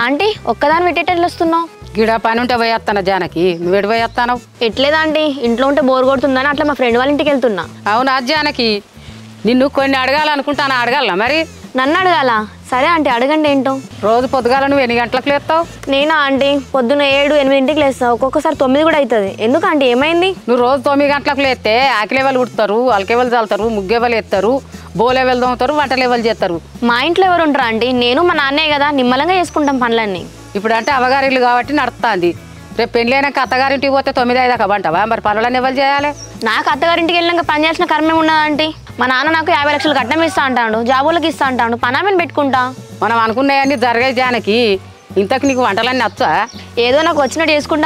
Aunty ఒక్కదాని పెట్టేటట్లు వస్తున్నావు? గిడ పని ఉంటే పోయేస్తాను జానకి, నువ్వు ఎటు పోయేస్తాను? ఎట్లేదా ఆంటీ, ఇంట్లో ఉంటే బోర్ కొడుతుందని అట్లా మా ఫ్రెండ్ వాళ్ళ ఇంటికి వెళ్తున్నా. అవునా జానకి, నిన్ను కొన్ని అడగాలనుకుంటాను, అడగాల మరి? నన్ను అడగాల? సరే ఆంటీ అడగండి ఏంటో. రోజు పొద్దుగాల నువ్వు ఎన్ని గంటలకు లేస్తావు? నేనా ఆంటీ, పొద్దున్న 7-8 లేస్తా, ఒక్కొక్కసారి 9 కూడా అవుతుంది. ఎందుకు ఆంటీ, ఏమైంది? నువ్వు రోజు 9 గంటలకు లేస్తే ఆకిలేవలు కుడతారు, అలకేవలు చల్లుతారు, ముగ్గేవలు ఎత్తారు, బోలేవలు దొంగతారు, వంట లెవెలు చేస్తారు. మా ఇంట్లో ఎవరు ఉంటారు ఆంటీ? నేను మా నాన్నే కదా, నిమ్మలంగా చేసుకుంటాం పనులన్నీ. ఇప్పుడు అంటే అవగారిల్లు కాబట్టి నడుస్తుంది. రేపు పెళ్ళైనాక అత్తగారింటికి పోతే 9-5 దాకా బంటావా? మరి పనులన్నీ ఎవరు చేయాలి? నాకు అత్తగారింటికి వెళ్ళినాక పని చేసిన కర్మేం ఉన్నదా ఆంటీ? మా నాన్న నాకు 50 లక్షలు కట్నం ఇస్తా అంటాడు, జాబులకి ఇస్తా అంటాడు, పనామని పెట్టుకుంటా. మనం అనుకున్నాయన్నీ జరిగాయి జానకి. ఇంతకు నీకు వంటలన్నీ వచ్చా? ఏదో నాకు వచ్చినట్టు చేసుకుంటా